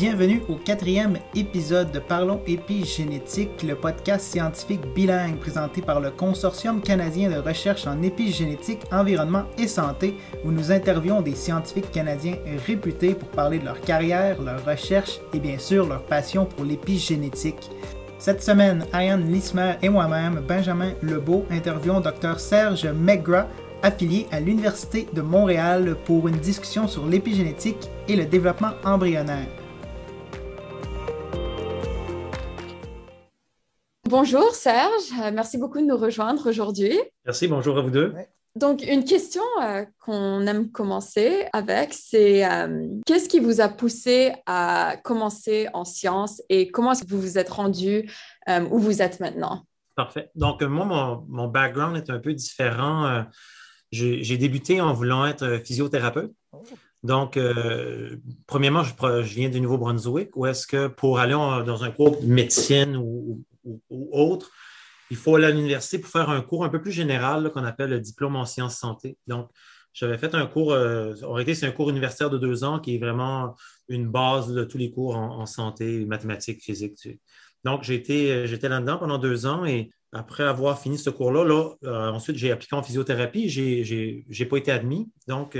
Bienvenue au 4e épisode de Parlons épigénétique, le podcast scientifique bilingue présenté par le Consortium canadien de recherche en épigénétique, environnement et santé, où nous interviewons des scientifiques canadiens réputés pour parler de leur carrière, leur recherche et bien sûr leur passion pour l'épigénétique. Cette semaine, Ariane Lismer et moi-même, Benjamin Lebeau, interviewons Dr Serge McGrath, affilié à l'Université de Montréal pour une discussion sur l'épigénétique et le développement embryonnaire. Bonjour Serge, merci beaucoup de nous rejoindre aujourd'hui. Merci, bonjour à vous deux. Donc, une question qu'on aime commencer avec, c'est qu'est-ce qui vous a poussé à commencer en sciences et comment est-ce que vous vous êtes rendu où vous êtes maintenant? Parfait. Donc, moi, mon background est un peu différent. J'ai débuté en voulant être physiothérapeute. Donc, premièrement, je viens du Nouveau-Brunswick, où est-ce que pour aller dans un cours de médecine ou autre, il faut aller à l'université pour faire un cours un peu plus général là, qu'on appelle le diplôme en sciences santé. Donc, j'avais fait un cours, en réalité, c'est un cours universitaire de 2 ans qui est vraiment une base de tous les cours en santé, mathématiques, physique. Donc, j'étais là-dedans pendant 2 ans et après avoir fini ce cours-là, ensuite, j'ai appliqué en physiothérapie. J'ai pas été admis. Donc,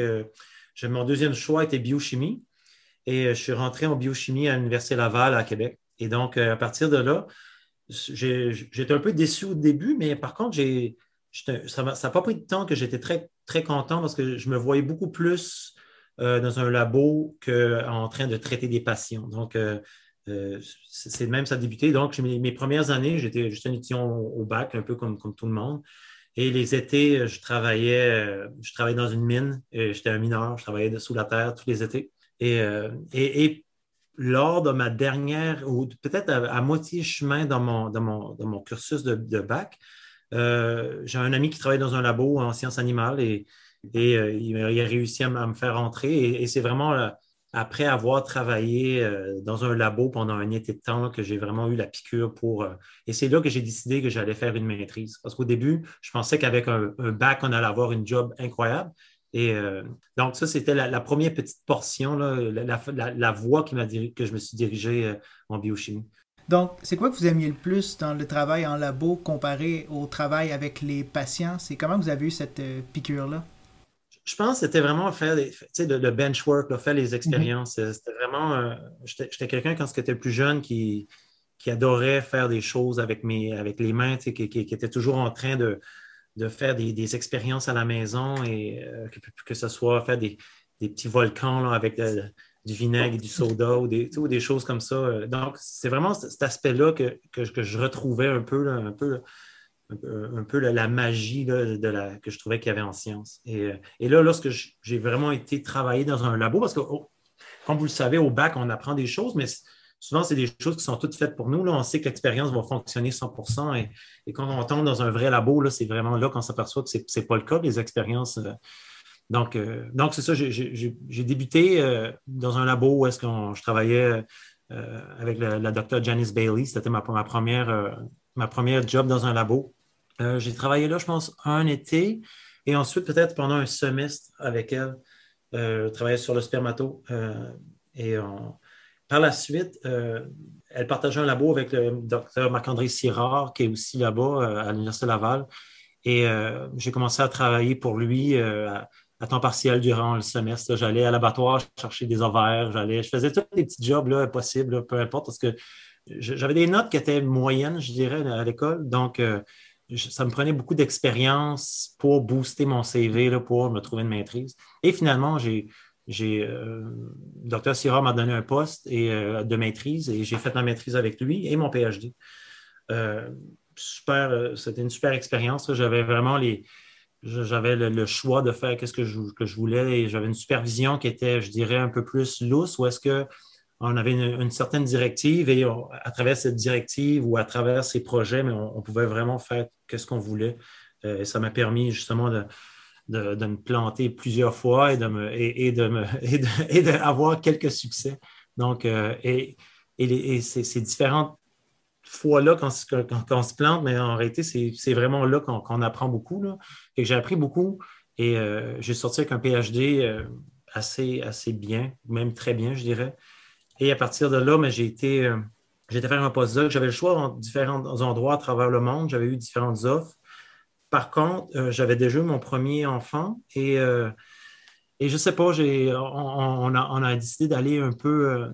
mon deuxième choix était biochimie et je suis rentré en biochimie à l'Université Laval à Québec. Et donc, à partir de là, j'étais un peu déçu au début, mais par contre, ça n'a pas pris de temps que j'étais très, très content parce que je me voyais beaucoup plus dans un labo qu'en train de traiter des patients. Donc, c'est même ça a débuté. Donc, mes premières années, j'étais juste un étudiant au bac, un peu comme tout le monde. Et les étés, je travaillais dans une mine. J'étais un mineur, je travaillais sous la terre tous les étés. Et lors de ma dernière, ou peut-être à moitié chemin dans mon cursus de bac, j'ai un ami qui travaille dans un labo en sciences animales et il a réussi à me faire entrer. Et c'est vraiment après avoir travaillé dans un labo pendant un été de temps là, que j'ai vraiment eu la piqûre pour... et c'est là que j'ai décidé que j'allais faire une maîtrise. Parce qu'au début, je pensais qu'avec un bac, on allait avoir une job incroyable. Et donc, ça, c'était la première petite portion, là, la voie que je me suis dirigé en biochimie. Donc, c'est quoi que vous aimiez le plus dans le travail en labo comparé au travail avec les patients? C'est comment vous avez eu cette piqûre-là? Je pense que c'était vraiment faire le benchwork, là, faire les expériences. C'était vraiment... j'étais quelqu'un, quand j'étais plus jeune, qui adorait faire des choses avec les mains, qui était toujours en train de faire des expériences à la maison et que ce soit faire des petits volcans là, avec du vinaigre et du soda ou des choses comme ça. Donc, c'est vraiment cet aspect-là que je retrouvais un peu, là, un peu la magie là, que je trouvais qu'il y avait en sciences. Et là, lorsque j'ai vraiment été travailler dans un labo, parce que, comme vous le savez, au bac, on apprend des choses, mais souvent, c'est des choses qui sont toutes faites pour nous. Là. On sait que l'expérience va fonctionner 100%. Et quand on tombe dans un vrai labo, là, c'est vraiment là qu'on s'aperçoit que ce n'est pas le cas des expériences. Donc, c'est ça. J'ai débuté dans un labo où est-ce que je travaillais avec la docteure Janice Bailey. C'était ma première job dans un labo. J'ai travaillé là, je pense, un été et ensuite peut-être pendant un semestre avec elle. Je travaillais sur le spermato par la suite, elle partageait un labo avec le docteur Marc-André Sirard, qui est aussi là-bas à l'Université Laval. Et j'ai commencé à travailler pour lui à temps partiel durant le semestre. J'allais à l'abattoir chercher des ovaires, je faisais tous les petits jobs là, possibles, là, peu importe, parce que j'avais des notes qui étaient moyennes, je dirais, à l'école. Donc, ça me prenait beaucoup d'expérience pour booster mon CV, là, pour me trouver une maîtrise. Et finalement, Dr. Sirard m'a donné un poste de maîtrise et j'ai fait ma maîtrise avec lui et mon PhD. C'était une super expérience. Là. J'avais vraiment j'avais le choix de faire ce que je voulais et j'avais une supervision qui était, je dirais, un peu plus lousse où est-ce qu'on avait une certaine directive et à travers cette directive ou à travers ces projets, mais on pouvait vraiment faire ce qu'on voulait. Et ça m'a permis justement de me planter plusieurs fois et d'avoir quelques succès. Donc, ces différentes fois-là, quand on se plante, mais en réalité, c'est vraiment là qu'on apprend beaucoup. Là. Et j'ai appris beaucoup et j'ai sorti avec un PhD assez bien, même très bien, je dirais. Et à partir de là, mais j'étais faire un postdoc. J'avais le choix dans différents endroits à travers le monde. J'avais eu différentes offres. Par contre, j'avais déjà eu mon premier enfant et je ne sais pas, on a décidé d'aller un peu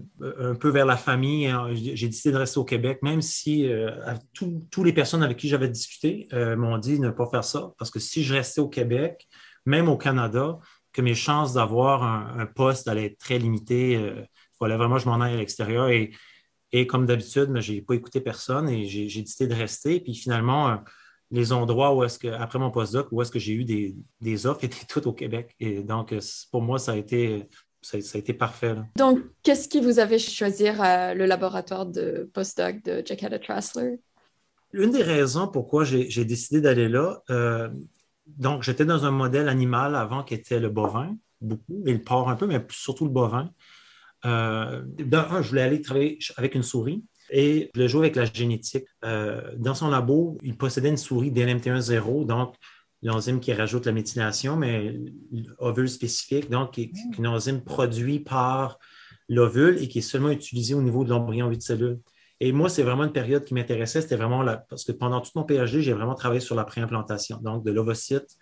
vers la famille. J'ai décidé de rester au Québec, même si toutes les personnes avec qui j'avais discuté m'ont dit de ne pas faire ça, parce que si je restais au Québec, même au Canada, que mes chances d'avoir un poste allaient être très limitées. Il fallait vraiment que je m'en aille à l'extérieur. Et comme d'habitude, je n'ai pas écouté personne et j'ai décidé de rester. Puis finalement, les endroits après mon postdoc, où est-ce que j'ai eu des offres étaient toutes au Québec. Et donc, pour moi, ça a été parfait, là. Donc, qu'est-ce qui vous a fait choisir le laboratoire de postdoc de Jacquetta Trassler? Une des raisons pourquoi j'ai décidé d'aller là, donc j'étais dans un modèle animal avant qui était le bovin, beaucoup, et le porc un peu, mais surtout le bovin. Je voulais aller travailler avec une souris et je voulais jouer avec la génétique. Dans son labo, il possédait une souris DNMT1-0, donc l'enzyme qui rajoute la méthylation, mais ovule spécifique, donc qui est une enzyme produite par l'ovule et qui est seulement utilisée au niveau de l'embryon 8 cellules. Et moi, c'est vraiment une période qui m'intéressait, c'était vraiment parce que pendant tout mon PhD, j'ai vraiment travaillé sur la préimplantation, donc de l'ovocyte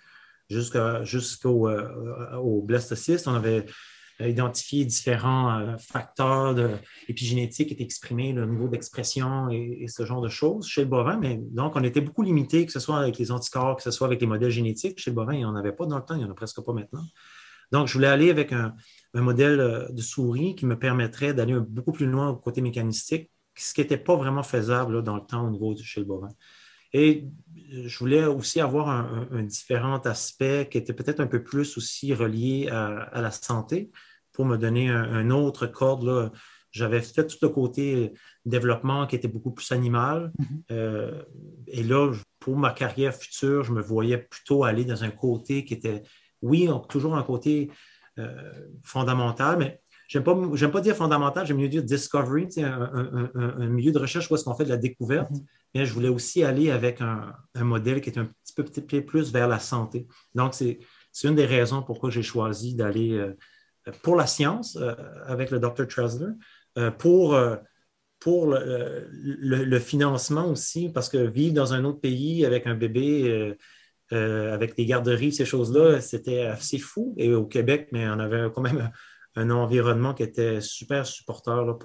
jusqu'au blastocyste. On avait identifié différents facteurs épigénétiques qui étaient exprimés, le niveau d'expression et ce genre de choses chez le bovin. Mais donc, on était beaucoup limité, que ce soit avec les anticorps, que ce soit avec les modèles génétiques. Chez le bovin, il n'y en avait pas dans le temps, il n'y en a presque pas maintenant. Donc, je voulais aller avec un modèle de souris qui me permettrait d'aller beaucoup plus loin au côté mécanistique, ce qui n'était pas vraiment faisable là, dans le temps au niveau chez le bovin. Et je voulais aussi avoir un différent aspect qui était peut-être un peu plus aussi relié à la santé pour me donner un autre corde, là. J'avais fait tout le côté développement qui était beaucoup plus animal. Et là, pour ma carrière future, je me voyais plutôt aller dans un côté qui était, oui, toujours un côté fondamental, mais j'aime pas dire fondamental, j'aime mieux dire discovery, un milieu de recherche où est-ce qu'on fait de la découverte, mais je voulais aussi aller avec un modèle qui est un petit peu plus vers la santé. Donc, c'est une des raisons pourquoi j'ai choisi d'aller pour la science avec le Dr. Trassler, pour le financement aussi, parce que vivre dans un autre pays avec un bébé, avec des garderies, ces choses-là, c'était assez fou. Et au Québec, mais on avait quand même un environnement qui était super supporteur là,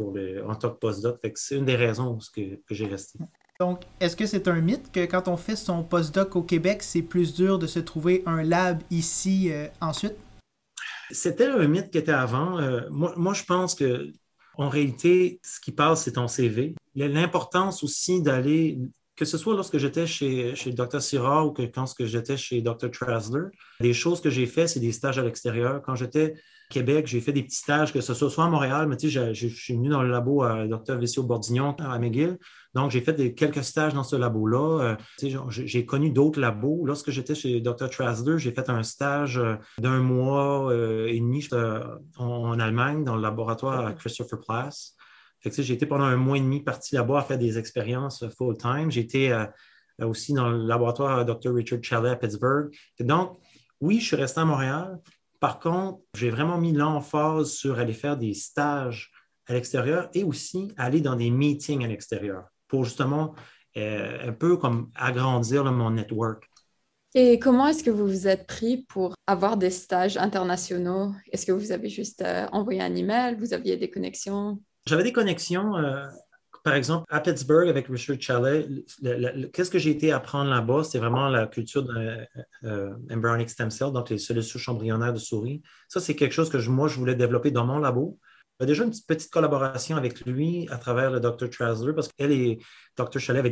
en tant que postdoc. C'est une des raisons que j'ai resté. Donc, est-ce que c'est un mythe que quand on fait son postdoc au Québec, c'est plus dur de se trouver un lab ici ensuite? C'était un mythe qui était avant. Moi, je pense que en réalité, ce qui passe, c'est ton CV. L'importance aussi d'aller, que ce soit lorsque j'étais chez Dr. Syrah ou quand j'étais chez Dr. Trassler, des choses que j'ai faites, c'est des stages à l'extérieur. Quand j'étais au Québec, j'ai fait des petits stages, que ce soit à Montréal, mais tu sais, je suis venu dans le labo à Dr. Vessio-Bordignon à McGill. Donc, j'ai fait quelques stages dans ce labo-là. J'ai connu d'autres labos. Lorsque j'étais chez Dr. Trassler, j'ai fait un stage d'1 mois et demi en Allemagne, dans le laboratoire à Christopher Plass. Fait que, j'ai été pendant 1 mois et demi parti là-bas à faire des expériences full-time. J'ai été aussi dans le laboratoire Dr. Richard Chalet à Pittsburgh. Et donc, oui, je suis resté à Montréal. Par contre, j'ai vraiment mis l'emphase sur aller faire des stages à l'extérieur et aussi aller dans des meetings à l'extérieur pour justement un peu comme agrandir mon network. Et comment est-ce que vous vous êtes pris pour avoir des stages internationaux? Est-ce que vous avez juste envoyé un email? Vous aviez des connexions? J'avais des connexions, par exemple, à Pittsburgh avec Richard Chalet. Qu'est-ce que j'ai été apprendre là-bas? C'est vraiment la culture de embryonic stem cell, donc les cellules souches embryonnaires de souris. Ça, c'est quelque chose que moi, je voulais développer dans mon labo. Il y a déjà une petite collaboration avec lui à travers le Dr. Trassler parce qu'elle et Dr. Chalet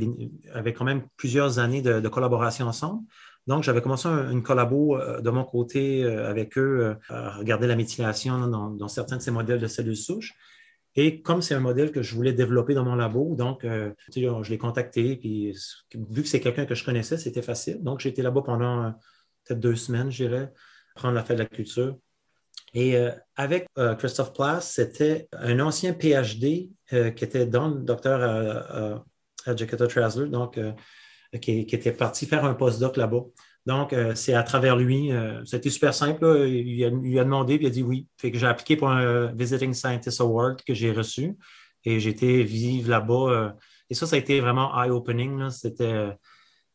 avaient quand même plusieurs années de collaboration ensemble. Donc, j'avais commencé une collabo de mon côté avec eux à regarder la méthylation dans certains de ces modèles de cellules souches. Et comme c'est un modèle que je voulais développer dans mon labo, donc je l'ai contacté. Puis, vu que c'est quelqu'un que je connaissais, c'était facile. Donc, j'ai été là-bas pendant peut-être 2 semaines, je dirais, prendre la fête de la culture. Et avec Christophe Plass, c'était un ancien PhD qui était dans le docteur à Jacquetta Trassler, donc qui était parti faire un postdoc là-bas. Donc, c'est à travers lui. C'était super simple, là. Il a demandé, puis il a dit oui. Fait que j'ai appliqué pour un Visiting Scientist Award que j'ai reçu. Et j'ai été vivre là-bas. Et ça a été vraiment eye-opening, là.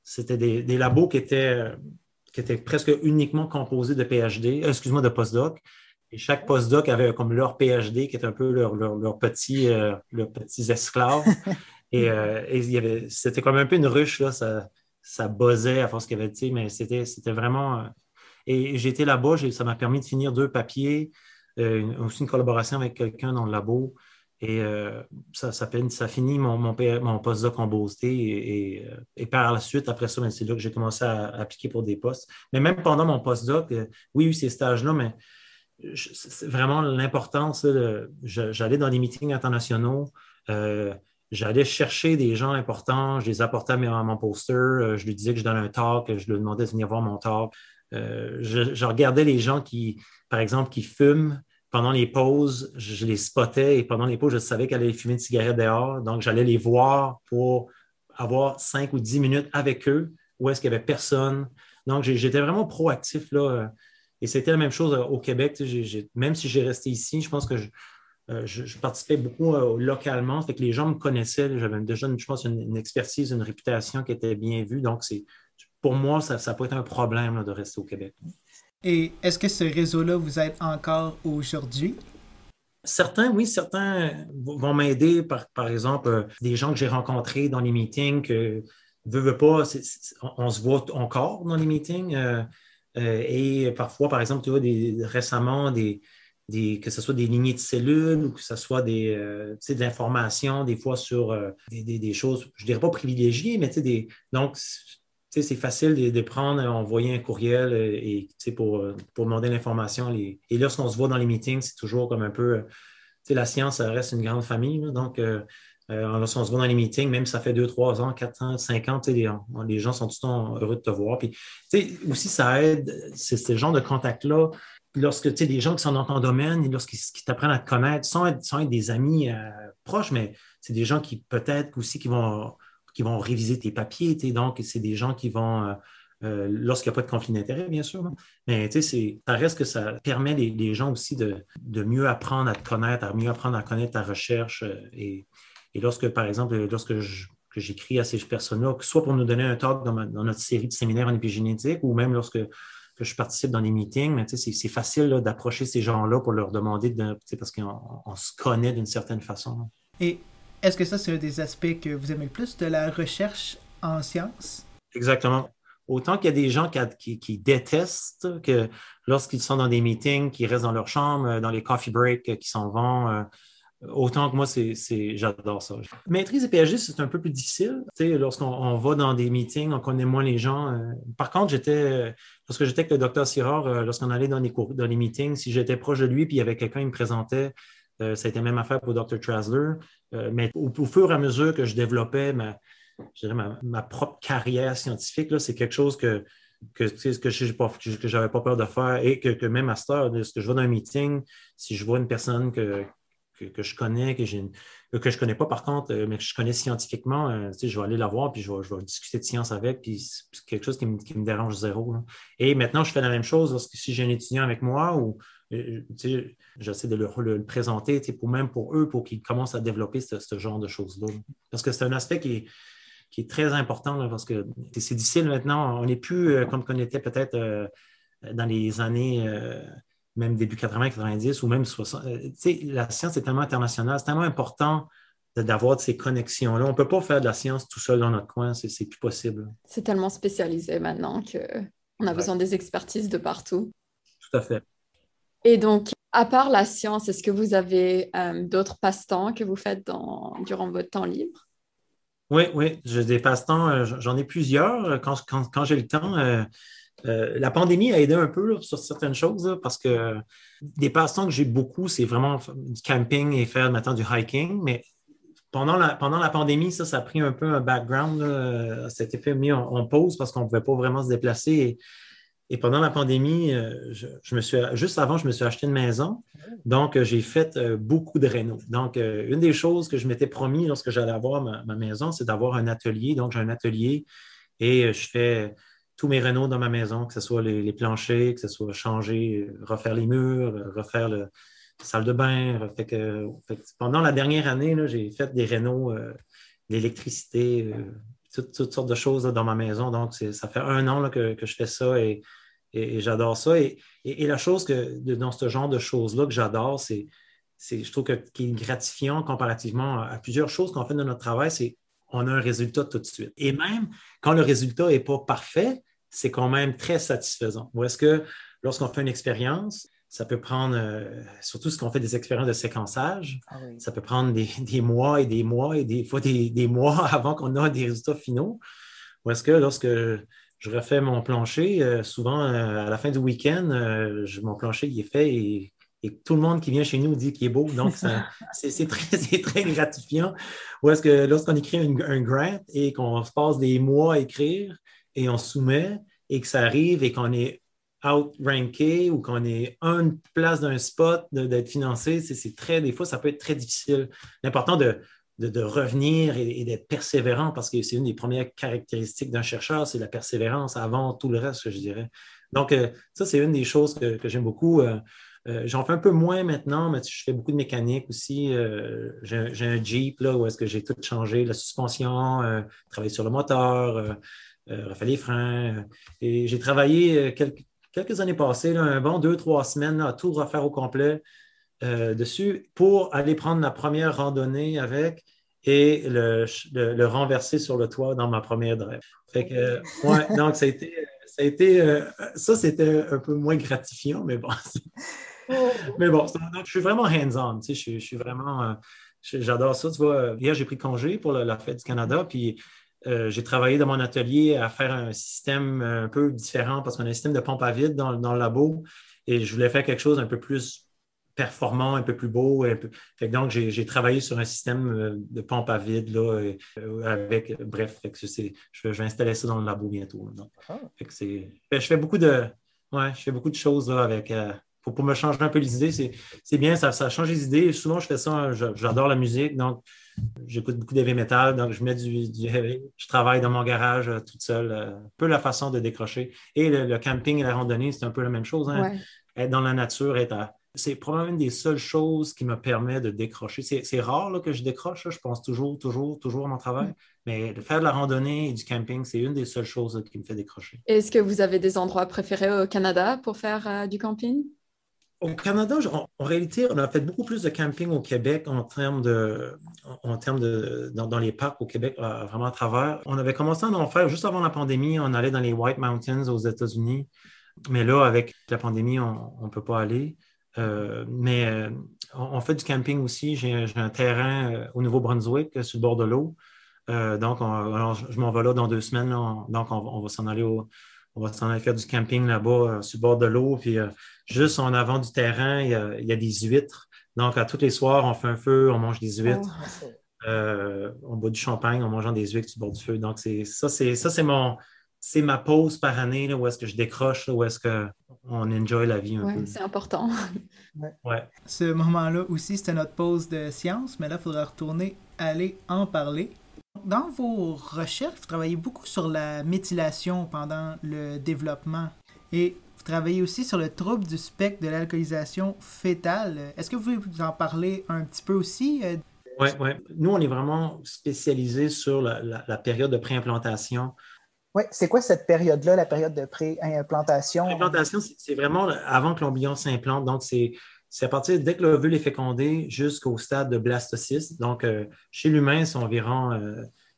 C'était des labos qui étaient presque uniquement composés de PhD, excuse-moi, de postdoc. Et chaque postdoc avait comme leur PhD qui était un peu leurs petits esclaves. Et c'était comme un peu une ruche, là. Ça buzzait à force qu'il y avait, tu sais, mais c'était vraiment. Et j'ai été là-bas, ça m'a permis de finir 2 papiers, aussi une collaboration avec quelqu'un dans le labo. Et ça finit mon postdoc en beauté. Et par la suite, après ça, ben, c'est là que j'ai commencé à appliquer pour des postes. Mais même pendant mon postdoc, oui, ces stages-là, mais c'est vraiment l'importance. J'allais dans des meetings internationaux. J'allais chercher des gens importants, je les apportais à mon poster, je lui disais que je donnais un talk, je lui demandais de venir voir mon talk. Je regardais les gens par exemple, qui fument pendant les pauses, je les spottais et pendant les pauses, je savais qu'elle allait fumer une cigarette dehors. Donc, j'allais les voir pour avoir 5 ou 10 minutes avec eux où est-ce qu'il n'y avait personne. Donc, j'étais vraiment proactif là. Et c'était la même chose au Québec. Même si j'ai resté ici, je pense que je participais beaucoup localement, fait que les gens me connaissaient. J'avais déjà, je pense, une expertise, une réputation qui était bien vue. Donc, pour moi, ça n'a pas été un problème là, de rester au Québec. Et est-ce que ce réseau-là vous aide encore aujourd'hui? Certains, oui, certains vont m'aider, par exemple, des gens que j'ai rencontrés dans les meetings, que veut pas, on se voit encore dans les meetings. Et parfois, par exemple, tu vois, récemment, que ce soit des lignées de cellules ou que ce soit de l'information, des fois sur des choses, je ne dirais pas privilégiées, mais donc, c'est facile de prendre, envoyer un courriel pour demander l'information. Et lorsqu'on se voit dans les meetings, c'est toujours comme un peu, la science, ça reste une grande famille. Là, donc, lorsqu'on se voit dans les meetings, même si ça fait 2, 3 ans, 4 ans, 5 ans, les gens sont tout le temps heureux de te voir. Puis, aussi, ça aide, c'est ce genre de contact-là. Lorsque des gens qui sont dans ton domaine, lorsqu'ils t'apprennent à te connaître, sans être des amis proches, mais c'est des gens qui peut-être aussi qui vont réviser tes papiers. Donc, c'est des gens qui vont, lorsqu'il n'y a pas de conflit d'intérêt, bien sûr, là. Mais ça reste que ça permet les gens aussi de mieux apprendre à te connaître, à mieux apprendre à connaître ta recherche. Et lorsque, par exemple, que j'écris à ces personnes-là, soit pour nous donner un talk dans notre série de séminaires en épigénétique, ou même lorsque je participe dans des meetings, mais c'est facile là, d'approcher ces gens-là pour leur demander, parce qu'on se connaît d'une certaine façon. Et est-ce que ça, c'est un des aspects que vous aimez le plus de la recherche en sciences? Exactement. Autant qu'il y a des gens qui détestent que lorsqu'ils sont dans des meetings, qu'ils restent dans leur chambre, dans les coffee breaks, qui s'en vont, autant que moi, j'adore ça. Maîtrise et PhD, c'est un peu plus difficile. Lorsqu'on va dans des meetings, on connaît moins les gens. Par contre, lorsque j'étais avec le docteur Sirard, lorsqu'on allait dans les meetings, si j'étais proche de lui puis il y avait quelqu'un qui me présentait, ça a été la même affaire pour Dr. Trasler. Mais au fur et à mesure que je développais ma propre carrière scientifique, là, c'est quelque chose que je n'avais pas peur de faire et que même à cette heure, lorsque je vais dans un meeting, si je vois une personne que je connais, que je ne connais pas par contre, mais que je connais scientifiquement, je vais aller la voir puis je vais discuter de science avec, puis c'est quelque chose qui me dérange zéro, là. Et maintenant, je fais la même chose si j'ai un étudiant avec moi ou j'essaie de le présenter même pour eux, pour qu'ils commencent à développer ce genre de choses-là. Parce que c'est un aspect qui est très important là, parce que c'est difficile maintenant. On n'est plus comme on était peut-être dans les années, même début 80, 90 ou même 60. La science est tellement internationale, c'est tellement important d'avoir ces connexions-là. On ne peut pas faire de la science tout seul dans notre coin, c'est plus possible. C'est tellement spécialisé maintenant qu'on a besoin des expertises de partout. Tout à fait. Et donc, à part la science, est-ce que vous avez d'autres passe-temps que vous faites durant votre temps libre? Oui, j'ai des passe-temps, j'en ai plusieurs quand j'ai le temps. La pandémie a aidé un peu là, sur certaines choses là, parce que des passe-temps que j'ai beaucoup, c'est vraiment du camping et faire maintenant du hiking. Mais pendant la pandémie, ça a pris un peu un background. Là, ça a été fait mis en pause parce qu'on ne pouvait pas vraiment se déplacer. Et pendant la pandémie, juste avant, je me suis acheté une maison. Donc, j'ai fait beaucoup de réno. Donc, une des choses que je m'étais promis lorsque j'allais avoir ma maison, c'est d'avoir un atelier. Donc, j'ai un atelier et je fais tous mes rénaux dans ma maison, que ce soit les planchers, que ce soit changer, refaire les murs, refaire la salle de bain. Fait que pendant la dernière année, là, j'ai fait des rénaux, l'électricité, toutes sortes de choses là, dans ma maison. Donc, ça fait 1 an là, que je fais ça et j'adore ça. Et la chose dans ce genre de choses-là que j'adore, je trouve qui est gratifiant comparativement à plusieurs choses qu'on fait dans notre travail, c'est qu'on a un résultat tout de suite. Et même quand le résultat n'est pas parfait, c'est quand même très satisfaisant. Ou est-ce que lorsqu'on fait une expérience, ça peut prendre, surtout ce qu'on fait des expériences de séquençage, ça peut prendre des mois et des mois et des fois des mois avant qu'on ait des résultats finaux. Ou est-ce que lorsque je refais mon plancher, souvent à la fin du week-end, mon plancher il est fait et tout le monde qui vient chez nous dit qu'il est beau. Donc, c'est très gratifiant. Ou est-ce que lorsqu'on écrit un grant et qu'on se passe des mois à écrire et on soumet et que ça arrive et qu'on est outranké ou qu'on est une place d'un spot d'être financé, des fois, ça peut être très difficile. L'important de revenir et d'être persévérant parce que c'est une des premières caractéristiques d'un chercheur, c'est la persévérance avant tout le reste, je dirais. Donc, ça, c'est une des choses que j'aime beaucoup. J'en fais un peu moins maintenant, mais je fais beaucoup de mécanique aussi. J'ai un Jeep là, où est-ce que j'ai tout changé, la suspension, travaillé sur le moteur, refait les freins. Et j'ai travaillé quelques années passées, là, un bon 2-3 semaines là, à tout refaire au complet dessus pour aller prendre la première randonnée avec et le renverser sur le toit dans ma première drive. Fait que, ouais, donc ça, c'était un peu moins gratifiant, mais bon. Mais bon, je suis vraiment hands-on. Tu sais, je suis vraiment. J'adore ça. Tu vois, hier, j'ai pris congé pour la Fête du Canada, puis j'ai travaillé dans mon atelier à faire un système un peu différent parce qu'on a un système de pompe à vide dans le labo et je voulais faire quelque chose un peu plus performant, un peu plus beau. Fait que donc, j'ai travaillé sur un système de pompe à vide là, bref, fait que je vais installer ça dans le labo bientôt. Donc, fait que je fais beaucoup de choses là, avec. Pour me changer un peu les idées, c'est bien, ça change les idées. Souvent, je fais ça, j'adore la musique, donc j'écoute beaucoup d'heavy metal, donc je mets du heavy. Je travaille dans mon garage toute seule, un peu la façon de décrocher. Et le camping et la randonnée, c'est un peu la même chose. Hein? Ouais. Être dans la nature, c'est probablement une des seules choses qui me permet de décrocher. C'est rare là, que je décroche, là. Je pense toujours à mon travail. Mais de faire de la randonnée et du camping, c'est une des seules choses là, qui me fait décrocher. Est-ce que vous avez des endroits préférés au Canada pour faire du camping? Au Canada, en réalité, on a fait beaucoup plus de camping au Québec dans les parcs au Québec, vraiment à travers. On avait commencé à en faire juste avant la pandémie. On allait dans les White Mountains aux États-Unis. Mais là, avec la pandémie, on ne peut pas aller. Mais on fait du camping aussi. J'ai un terrain au Nouveau-Brunswick sur le bord de l'eau. Donc, alors, je m'en vais là dans 2 semaines. Là. Donc, on va s'en aller on va s'en aller faire du camping là-bas sur le bord de l'eau. Puis juste en avant du terrain, il y a des huîtres. Donc, à tous les soirs, on fait un feu, on mange des huîtres. On boit du champagne en mangeant des huîtres sur le bord du feu. Donc, c'est ma pause par année là, où est-ce que je décroche, là, où est-ce qu'on enjoy la vie un peu. C'est important. Ouais. Ce moment-là aussi, c'était notre pause de science, mais là, il faudra aller en parler. Dans vos recherches, vous travaillez beaucoup sur la méthylation pendant le développement et vous travaillez aussi sur le trouble du spectre de l'alcoolisation fœtale. Est-ce que vous pouvez vous en parler un petit peu aussi? Oui. Nous, on est vraiment spécialisés sur la période de préimplantation. Oui, c'est quoi cette période-là, la période de préimplantation? L'implantation, c'est vraiment avant que l'embryon s'implante. Donc, c'est à partir dès que l'ovule est fécondé jusqu'au stade de blastocyste. Donc, chez l'humain, c'est environ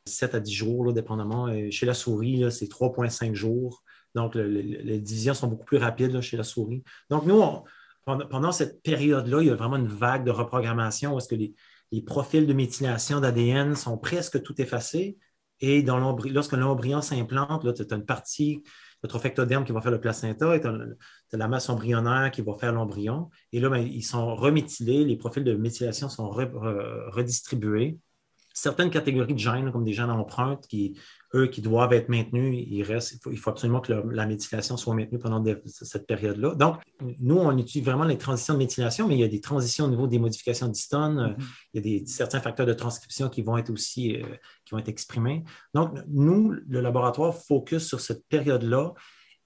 7 à 10 jours, là, dépendamment. Chez la souris, là, c'est 3,5 jours. Donc, les divisions sont beaucoup plus rapides là, chez la souris. Donc, nous, pendant cette période-là, il y a vraiment une vague de reprogrammation où est-ce que les profils de méthylation d'ADN sont presque tout effacés. Et lorsque l'embryon s'implante, tu as une partie, le trophectoderme qui va faire le placenta et tu as la masse embryonnaire qui va faire l'embryon. Et là, ils sont reméthylés, les profils de méthylation sont redistribués. Certaines catégories de gènes, comme des gènes empreintes, qui, eux qui doivent être maintenus, il faut absolument que la méthylation soit maintenue pendant cette période-là. Donc, nous, on étudie vraiment les transitions de méthylation, mais il y a des transitions au niveau des modifications d'histones. Il y a certains facteurs de transcription qui vont être aussi qui vont être exprimés. Donc, nous, le laboratoire focus sur cette période-là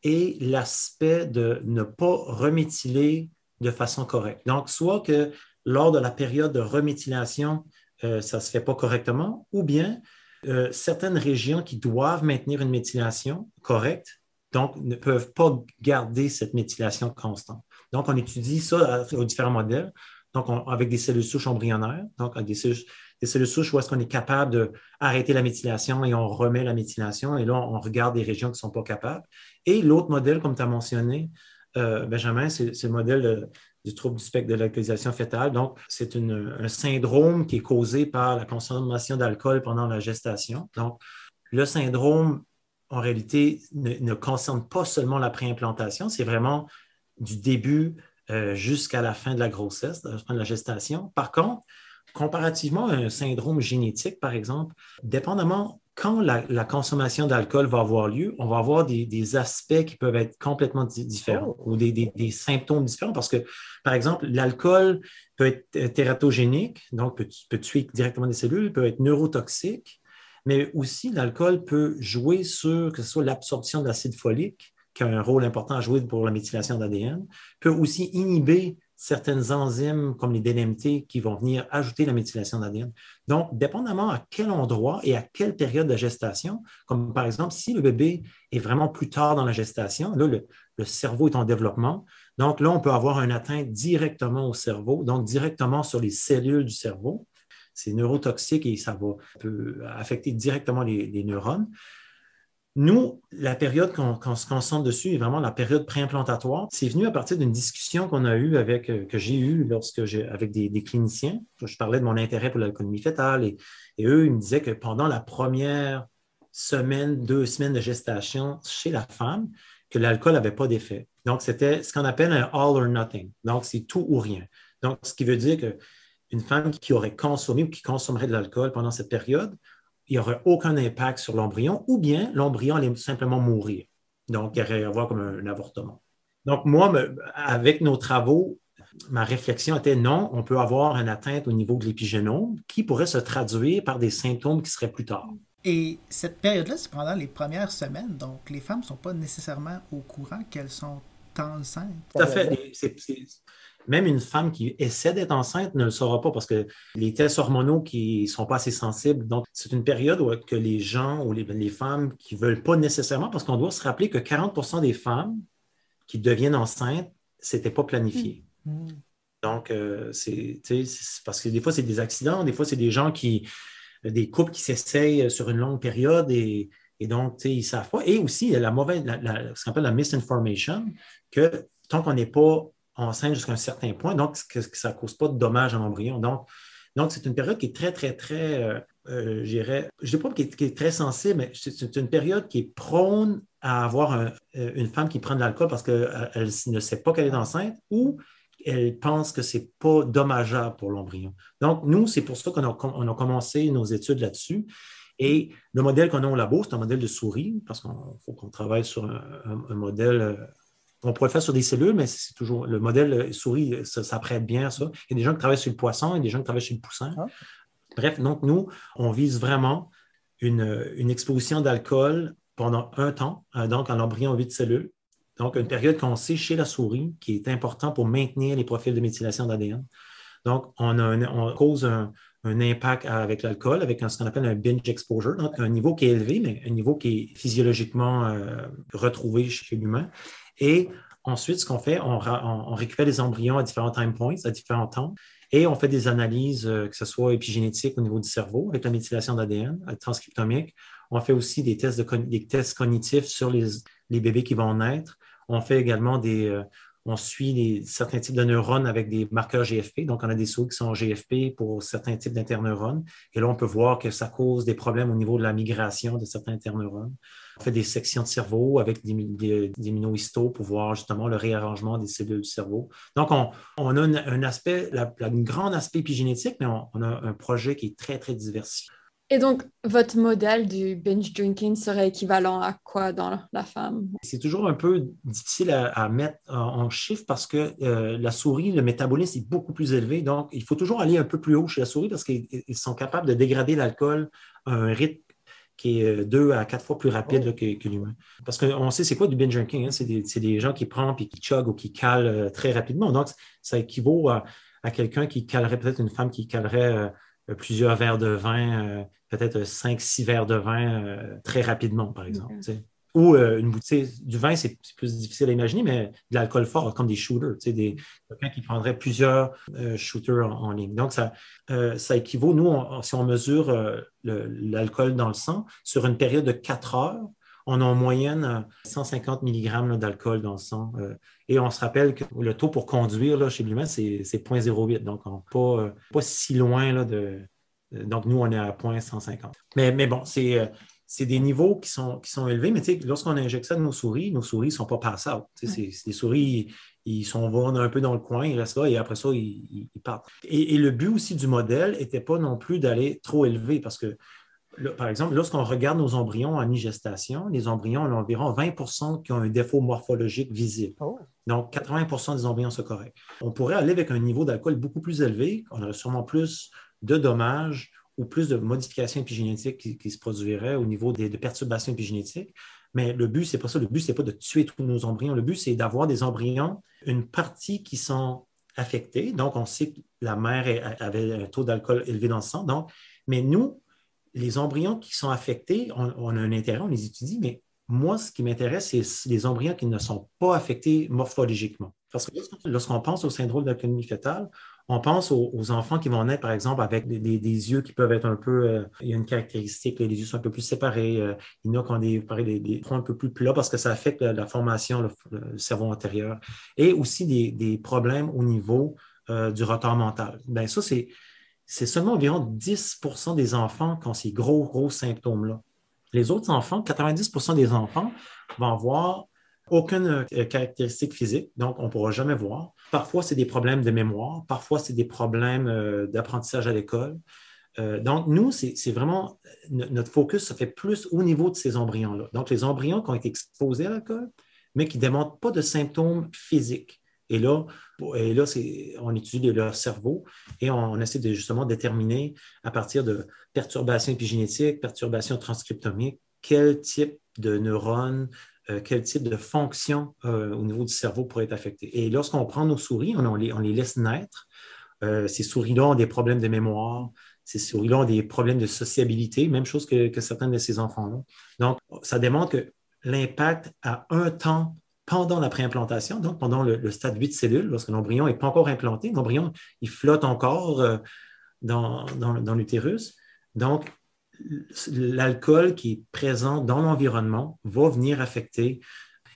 et l'aspect de ne pas reméthyler de façon correcte. Donc, soit que lors de la période de reméthylation, ça ne se fait pas correctement, ou bien certaines régions qui doivent maintenir une méthylation correcte, donc ne peuvent pas garder cette méthylation constante. Donc, on étudie ça aux différents modèles, donc avec des cellules souches embryonnaires, donc avec des cellules souches où est-ce qu'on est capable d'arrêter la méthylation et on remet la méthylation, et là, on regarde des régions qui ne sont pas capables. Et l'autre modèle, comme tu as mentionné, Benjamin, c'est le modèle du trouble du spectre de l'alcoolisation fœtale. Donc, c'est un syndrome qui est causé par la consommation d'alcool pendant la gestation. Donc, le syndrome, en réalité, ne concerne pas seulement la préimplantation, c'est vraiment du début jusqu'à la fin de la grossesse, à la fin de la gestation. Par contre, comparativement à un syndrome génétique, par exemple, dépendamment quand la consommation d'alcool va avoir lieu, on va avoir des aspects qui peuvent être complètement différents ou des symptômes différents parce que, par exemple, l'alcool peut être tératogénique, donc peut tuer directement des cellules, peut être neurotoxique, mais aussi l'alcool peut jouer sur, que ce soit l'absorption d'acide folique, qui a un rôle important à jouer pour la méthylation d'ADN, peut aussi inhiber certaines enzymes comme les DNMT qui vont venir ajouter la méthylation d'ADN. Donc, dépendamment à quel endroit et à quelle période de gestation, comme par exemple, si le bébé est vraiment plus tard dans la gestation, là, le cerveau est en développement. Donc, là, on peut avoir une atteinte directement au cerveau, donc directement sur les cellules du cerveau. C'est neurotoxique et ça peut affecter directement les neurones. Nous, la période qu'on se concentre dessus est vraiment la période préimplantatoire. C'est venu à partir d'une discussion que j'ai eue avec des cliniciens. Je parlais de mon intérêt pour l'alcoolémie fœtale et eux, ils me disaient que pendant la première semaine, 2 semaines de gestation chez la femme, que l'alcool n'avait pas d'effet. Donc, c'était ce qu'on appelle un all or nothing. Donc, c'est tout ou rien. Donc, ce qui veut dire qu'une femme qui aurait consommé ou qui consommerait de l'alcool pendant cette période, il n'y aurait aucun impact sur l'embryon ou bien l'embryon allait simplement mourir. Donc, il y aurait à avoir comme un avortement. Donc, moi, avec nos travaux, ma réflexion était non, on peut avoir une atteinte au niveau de l'épigénome qui pourrait se traduire par des symptômes qui seraient plus tard. Et cette période-là, c'est pendant les premières semaines, donc les femmes ne sont pas nécessairement au courant qu'elles sont enceintes. Tout à fait. Même une femme qui essaie d'être enceinte ne le saura pas parce que les tests hormonaux qui ne sont pas assez sensibles. Donc, c'est une période où que les gens ou les femmes qui ne veulent pas nécessairement, parce qu'on doit se rappeler que 40% des femmes qui deviennent enceintes, ce n'était pas planifié. Donc, c'est parce que des fois, c'est des accidents, des fois, c'est des couples qui s'essayent sur une longue période et donc, ils ne savent pas. Et aussi, ce qu'on appelle la misinformation, que tant qu'on n'est pas enceinte jusqu'à un certain point, donc que ça ne cause pas de dommages à l'embryon. Donc, c'est une période qui est très, très, très, je dirais pas qui est très sensible, mais c'est une période qui est prône à avoir une femme qui prend de l'alcool parce qu'elle ne sait pas qu'elle est enceinte ou elle pense que ce n'est pas dommageable pour l'embryon. Donc, nous, c'est pour ça qu'on a commencé nos études là-dessus. Et le modèle qu'on a au labo, c'est un modèle de souris parce qu'il faut qu'on travaille sur un modèle. On pourrait le faire sur des cellules, mais c'est toujours le modèle souris, ça prête bien à ça. Il y a des gens qui travaillent sur le poisson et des gens qui travaillent sur le poussin. Bref, donc nous, on vise vraiment une exposition d'alcool pendant un temps, donc en l'embryon 8 cellules. Donc, une période qu'on sait chez la souris qui est important pour maintenir les profils de méthylation d'ADN. Donc, on cause un impact avec l'alcool, avec ce qu'on appelle un binge exposure, donc un niveau qui est élevé, mais un niveau qui est physiologiquement retrouvé chez l'humain. Et ensuite, ce qu'on fait, on récupère les embryons à différents time points, à différents temps, et on fait des analyses, que ce soit épigénétiques au niveau du cerveau, avec la méthylation d'ADN, transcriptomique. On fait aussi des tests cognitifs sur les bébés qui vont naître. On fait également on suit certains types de neurones avec des marqueurs GFP. Donc, on a des souris qui sont GFP pour certains types d'interneurones. Et là, on peut voir que ça cause des problèmes au niveau de la migration de certains interneurones. On fait des sections de cerveau avec des immunohistos pour voir justement le réarrangement des cellules du cerveau. Donc, on a un aspect, un grand aspect épigénétique, mais on a un projet qui est très, très diversifié. Et donc, votre modèle du binge drinking serait équivalent à quoi dans la femme? C'est toujours un peu difficile à mettre en chiffre parce que la souris, le métabolisme est beaucoup plus élevé. Donc, il faut toujours aller un peu plus haut chez la souris parce qu'ils sont capables de dégrader l'alcool à un rythme qui est 2 à 4 fois plus rapide là, que l'humain. Parce qu'on sait c'est quoi du binge drinking, hein? C'est des gens qui prennent et qui chuggent ou qui calent très rapidement. Donc, ça équivaut à quelqu'un qui calerait, peut-être une femme qui calerait plusieurs verres de vin, peut-être 5, 6 verres de vin très rapidement, par exemple. Okay. Ou une bouteille, du vin, c'est plus difficile à imaginer, mais de l'alcool fort, comme des shooters, quelqu'un qui prendrait plusieurs shooters en ligne. Donc, ça équivaut, nous, si on mesure l'alcool dans le sang, sur une période de 4 heures, on a en moyenne 150 mg d'alcool dans le sang. Et on se rappelle que le taux pour conduire là, chez l'humain, c'est 0,08. Donc, on n'est pas si loin là, donc, nous, on est à 0,150. Mais bon, c'est des niveaux qui sont élevés, mais lorsqu'on injecte ça de nos souris ne sont pas pass-out. C'est des souris, ils vont un peu dans le coin, ils restent là et après ça, ils partent. Et le but aussi du modèle n'était pas non plus d'aller trop élevé parce que, par exemple, lorsqu'on regarde nos embryons en mi-gestation, les embryons ont environ 20% qui ont un défaut morphologique visible. Oh. Donc, 80% des embryons sont corrects. On pourrait aller avec un niveau d'alcool beaucoup plus élevé, on aurait sûrement plus de dommages ou plus de modifications épigénétiques qui se produiraient au niveau de perturbations épigénétiques. Mais le but, ce n'est pas ça. Le but, ce n'est pas de tuer tous nos embryons. Le but, c'est d'avoir des embryons, une partie qui sont affectés. Donc, on sait que la mère avait un taux d'alcool élevé dans le sang. Donc, mais nous, les embryons qui sont affectés, on a un intérêt, on les étudie, mais moi, ce qui m'intéresse, c'est les embryons qui ne sont pas affectés morphologiquement. Parce que lorsqu'on pense au syndrome d'alcoolémie fétale, on pense aux enfants qui vont naître, par exemple, avec des yeux qui peuvent être un peu... il y a une caractéristique, les yeux sont un peu plus séparés. Il y en a qui ont des troncs un peu plus plats parce que ça affecte la formation, le cerveau antérieur. Et aussi des problèmes au niveau du retard mental. Bien, ça, c'est seulement environ 10% des enfants qui ont ces gros symptômes-là. Les autres enfants, 90% des enfants vont avoir aucune caractéristique physique, donc on ne pourra jamais voir. Parfois, c'est des problèmes de mémoire, parfois, c'est des problèmes d'apprentissage à l'école. Donc, nous, c'est vraiment, notre focus se fait plus au niveau de ces embryons-là. Donc, les embryons qui ont été exposés à l'alcool, mais qui ne démontrent pas de symptômes physiques. Et là on étudie leur cerveau et on essaie de justement déterminer à partir de perturbations épigénétiques, perturbations transcriptomiques, quel type de neurones, quel type de fonction au niveau du cerveau pourrait être affecté. Et lorsqu'on prend nos souris, on les laisse naître. Ces souris-là ont des problèmes de mémoire, ces souris-là ont des problèmes de sociabilité, même chose que certains de ces enfants-là. Donc, ça démontre que l'impact à un temps pendant la préimplantation, donc pendant le stade 8 cellules, lorsque l'embryon n'est pas encore implanté, l'embryon, il flotte encore dans l'utérus. Donc, l'alcool qui est présent dans l'environnement va venir affecter.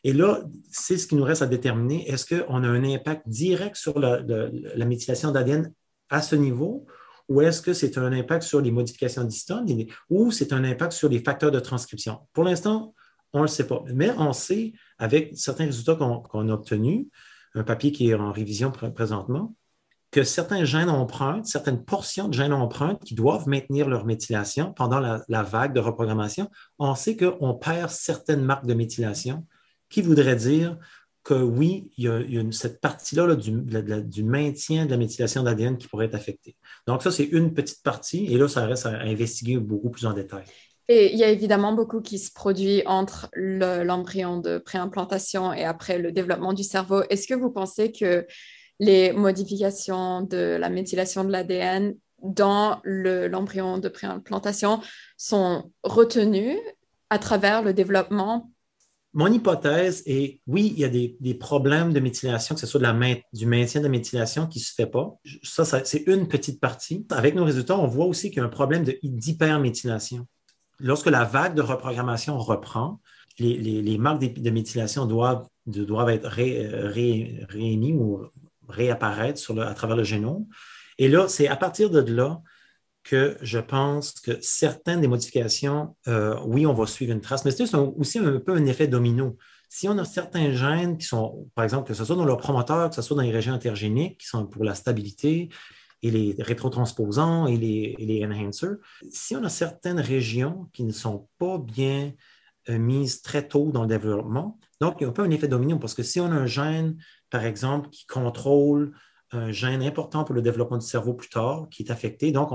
Et là, c'est ce qui nous reste à déterminer. Est-ce qu'on a un impact direct sur la méthylation d'ADN à ce niveau ou est-ce que c'est un impact sur les modifications d'histones ou c'est un impact sur les facteurs de transcription? Pour l'instant, on ne le sait pas. Mais on sait, avec certains résultats qu'on a obtenus, un papier qui est en révision présentement, que certains gènes empreintes, certaines portions de gènes empreintes qui doivent maintenir leur méthylation pendant la vague de reprogrammation, on sait qu'on perd certaines marques de méthylation qui voudraient dire que oui, il y a cette partie-là du maintien de la méthylation d'ADN qui pourrait être affectée. Donc ça, c'est une petite partie et là, ça reste à investiguer beaucoup plus en détail. Et il y a évidemment beaucoup qui se produit entre l'embryon de préimplantation et après le développement du cerveau. Est-ce que vous pensez que les modifications de la méthylation de l'ADN dans l'embryon de préimplantation sont retenues à travers le développement? Mon hypothèse est, oui, il y a des problèmes de méthylation, que ce soit du maintien de la méthylation qui ne se fait pas. Ça, c'est une petite partie. Avec nos résultats, on voit aussi qu'il y a un problème d'hyperméthylation. Lorsque la vague de reprogrammation reprend, les marques de méthylation doivent être réémises ou réapparaître à travers le génome. Et là, c'est à partir de là que je pense que certaines des modifications, oui, on va suivre une trace, mais c'est aussi un peu un effet domino. Si on a certains gènes qui sont, par exemple, que ce soit dans leurs promoteurs, que ce soit dans les régions intergéniques, qui sont pour la stabilité, et les rétrotransposants et les enhancers. Si on a certaines régions qui ne sont pas bien mises très tôt dans le développement, donc il y a un peu un effet domino parce que si on a un gène, par exemple, qui contrôle un gène important pour le développement du cerveau plus tard, qui est affecté, donc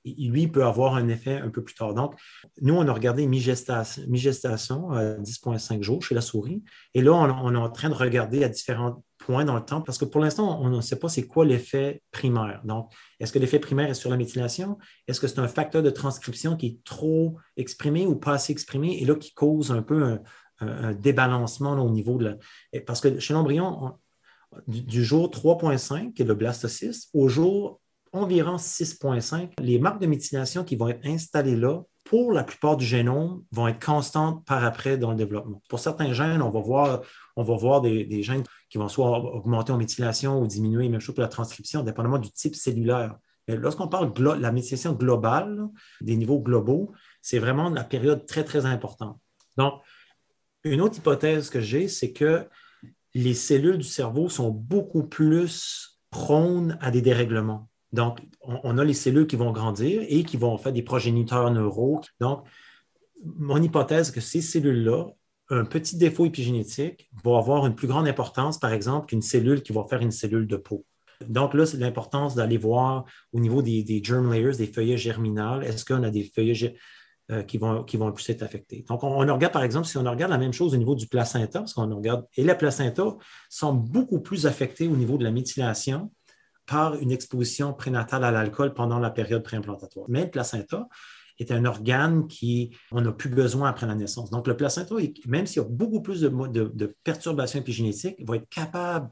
lui peut avoir un effet un peu plus tard. Donc, nous, on a regardé mi-gestation à 10,5 jours chez la souris. Et là, on est en train de regarder à différents points dans le temps parce que pour l'instant, on ne sait pas c'est quoi l'effet primaire. Donc, est-ce que l'effet primaire est sur la méthylation? Est-ce que c'est un facteur de transcription qui est trop exprimé ou pas assez exprimé et là, qui cause un peu un débalancement là, au niveau de la... Parce que chez l'embryon, du jour 3,5, qui est le blastocyste, au jour environ 6,5, les marques de méthylation qui vont être installées là, pour la plupart du génome, vont être constantes par après dans le développement. Pour certains gènes, on va voir des gènes qui vont soit augmenter en méthylation ou diminuer, même chose pour la transcription, dépendamment du type cellulaire. Mais lorsqu'on parle de la méthylation globale, là, des niveaux globaux, c'est vraiment la période très, très importante. Donc, une autre hypothèse que j'ai, c'est que les cellules du cerveau sont beaucoup plus prônes à des dérèglements. Donc, on a les cellules qui vont grandir et qui vont faire des progéniteurs neuraux. Donc, mon hypothèse est que ces cellules-là, un petit défaut épigénétique va avoir une plus grande importance, par exemple, qu'une cellule qui va faire une cellule de peau. Donc là, c'est l'importance d'aller voir au niveau des germ layers, des feuillets germinales, est-ce qu'on a des feuillets qui vont le plus être affectés. Donc, on regarde, par exemple, si on regarde la même chose au niveau du placenta, parce qu'on regarde, et les placentas sont beaucoup plus affectés au niveau de la méthylation par une exposition prénatale à l'alcool pendant la période préimplantatoire. Mais le placenta est un organe on n'a plus besoin après la naissance. Donc, le placenta, même s'il y a beaucoup plus de perturbations épigénétiques, il va être capable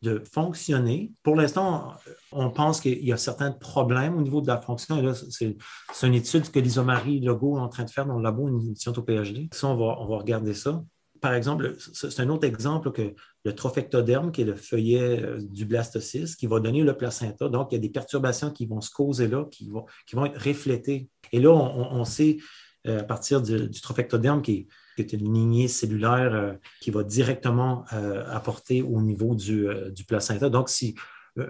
de fonctionner. Pour l'instant, on pense qu'il y a certains problèmes au niveau de la fonction. Et là, c'est une étude que Lisa Marie Legault est en train de faire dans le labo, une édition au PhD. Ça, on va regarder ça. Par exemple, c'est un autre exemple que le trophectoderme, qui est le feuillet du blastocyste, qui va donner le placenta. Donc, il y a des perturbations qui vont se causer là, qui vont être reflétées. Et là, on sait, à partir du trophectoderme, qui est une lignée cellulaire qui va directement apporter au niveau du placenta. Donc, si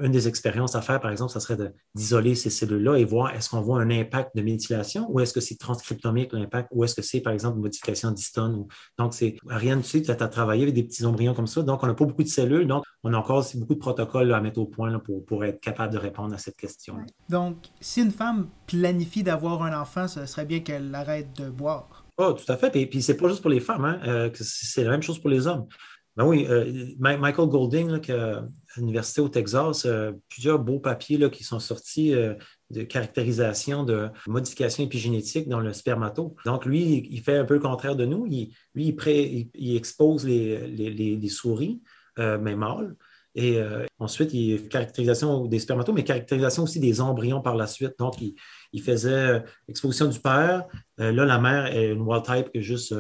une des expériences à faire, par exemple, ça serait d'isoler ces cellules-là et voir est-ce qu'on voit un impact de méthylation ou est-ce que c'est transcriptomique l'impact ou est-ce que c'est, par exemple, une modification d'histone. Donc, Ariane, tu sais, tu as travaillé avec des petits embryons comme ça. Donc, on n'a pas beaucoup de cellules. Donc, on a encore aussi beaucoup de protocoles là, à mettre au point là, pour être capable de répondre à cette question. Ouais. Donc, si une femme planifie d'avoir un enfant, ce serait bien qu'elle arrête de boire. Oh, tout à fait. Puis c'est pas juste pour les femmes, hein, c'est la même chose pour les hommes. Ben oui, Michael Golding, là, à l'Université au Texas, plusieurs beaux papiers là, qui sont sortis de caractérisation de modification épigénétique dans le spermato. Donc, lui, il fait un peu le contraire de nous. Il expose les souris, mais mâles. Et ensuite, il fait caractérisation des spermatos, mais caractérisation aussi des embryons par la suite. Donc, il faisait exposition du père. Là, la mère est une wild type que juste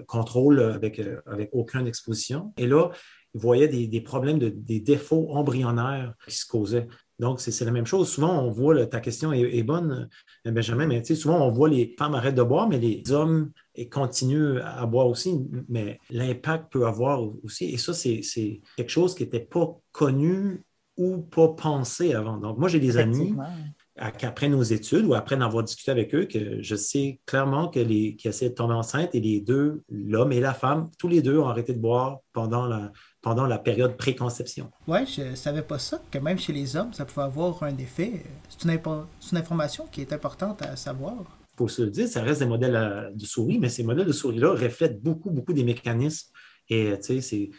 contrôle avec aucune exposition. Et là, il voyait des problèmes, des défauts embryonnaires qui se causaient. Donc, c'est la même chose. Souvent, on voit, ta question est bonne, Benjamin, mais souvent, on voit les femmes arrêtent de boire, mais les hommes continuent à boire aussi. Mais l'impact peut avoir aussi. Et ça, c'est quelque chose qui n'était pas connu ou pas pensé avant. Donc, moi, j'ai des amis qu'après nos études ou après d'avoir discuté avec eux, que je sais clairement qui essaient de tomber enceinte et les deux, l'homme et la femme, tous les deux ont arrêté de boire pendant la période préconception. Oui, je ne savais pas ça, que même chez les hommes, ça pouvait avoir un effet. C'est une information qui est importante à savoir. Il faut se le dire, ça reste des modèles de souris, mais ces modèles de souris-là reflètent beaucoup, beaucoup des mécanismes. Et tu sais,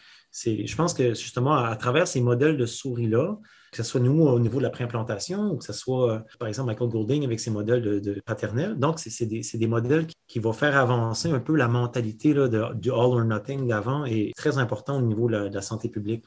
je pense que justement, à travers ces modèles de souris-là, que ce soit nous au niveau de la préimplantation ou que ce soit, par exemple, Michael Golding avec ses modèles de paternels. Donc, c'est des modèles qui vont faire avancer un peu la mentalité là, du all or nothing d'avant et très important au niveau de la santé publique.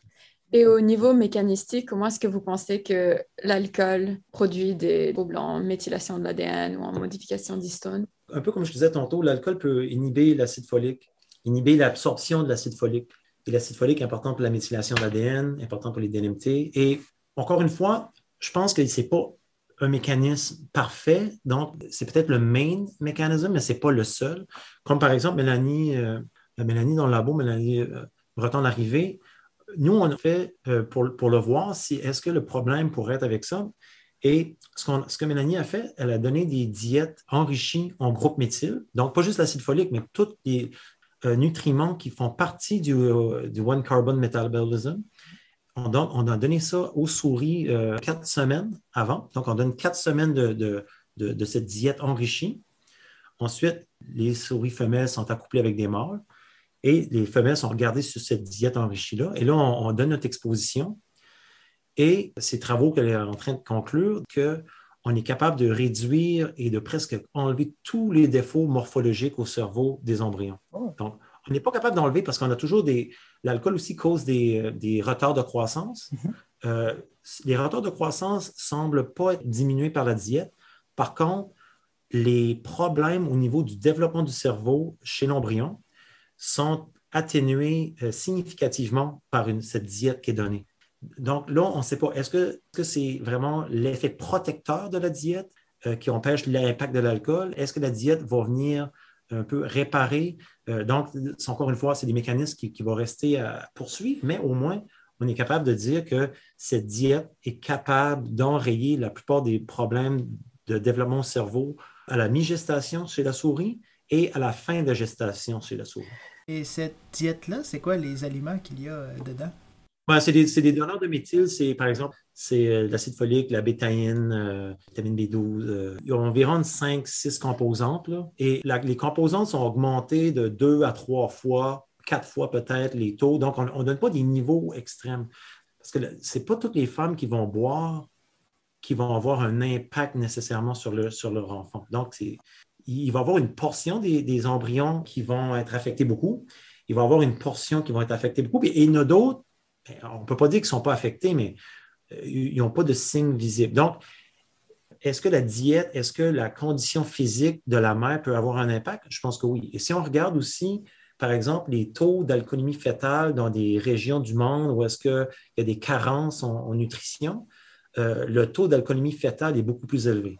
Et au niveau mécanistique, comment est-ce que vous pensez que l'alcool produit des troubles en méthylation de l'ADN ou en modification d'histone? Un peu comme je disais tantôt, l'alcool peut inhiber l'acide folique, inhiber l'absorption de l'acide folique. Et l'acide folique est important pour la méthylation de l'ADN, important pour les DNMT. Et encore une fois, je pense que ce n'est pas un mécanisme parfait. Donc, c'est peut-être le main mécanisme, mais ce n'est pas le seul. Comme par exemple, Mélanie dans le labo, Mélanie Breton-Larrivée, nous, on a fait pour le voir si est-ce que le problème pourrait être avec ça. Et ce que Mélanie a fait, elle a donné des diètes enrichies en groupe méthyle, donc pas juste l'acide folique, mais tous les nutriments qui font partie du One Carbon Metabolism. On a donné ça aux souris 4 semaines avant. Donc, on donne 4 semaines de cette diète enrichie. Ensuite, les souris femelles sont accouplées avec des mâles et les femelles sont gardées sur cette diète enrichie-là. Et là, on donne notre exposition. Et ces travaux qu'elle est en train de conclure, qu'on est capable de réduire et de presque enlever tous les défauts morphologiques au cerveau des embryons. Oh. Donc, on n'est pas capable d'enlever parce qu'on a toujours l'alcool aussi cause des retards de croissance. Les retards de croissance ne semblent pas être diminués par la diète. Par contre, les problèmes au niveau du développement du cerveau chez l'embryon sont atténués significativement par cette diète qui est donnée. Donc là, on ne sait pas, est-ce que c'est vraiment l'effet protecteur de la diète qui empêche l'impact de l'alcool? Est-ce que la diète va venir un peu réparer? Donc, encore une fois, c'est des mécanismes qui vont rester à poursuivre, mais au moins, on est capable de dire que cette diète est capable d'enrayer la plupart des problèmes de développement au cerveau à la mi-gestation chez la souris et à la fin de gestation chez la souris. Et cette diète-là, c'est quoi les aliments qu'il y a dedans? Ouais, c'est des donneurs de méthyle. Par exemple, c'est l'acide folique, la bétaïne, vitamine B12. Il y a environ 5-6 composantes. Là, et les composantes sont augmentées de 2 à 3 fois, 4 fois peut-être les taux. Donc, on ne donne pas des niveaux extrêmes. Parce que ce n'est pas toutes les femmes qui vont boire qui vont avoir un impact nécessairement sur leur enfant. Donc, il va y avoir une portion des embryons qui vont être affectés beaucoup. Il va y avoir une portion qui va être affectée beaucoup. Et il y en a d'autres, on ne peut pas dire qu'ils ne sont pas affectés, mais ils n'ont pas de signes visibles. Donc, est-ce que la diète, est-ce que la condition physique de la mère peut avoir un impact? Je pense que oui. Et si on regarde aussi, par exemple, les taux d'alcoolémie fœtale dans des régions du monde où est-ce qu'il y a des carences en nutrition, le taux d'alcoolémie fœtale est beaucoup plus élevé.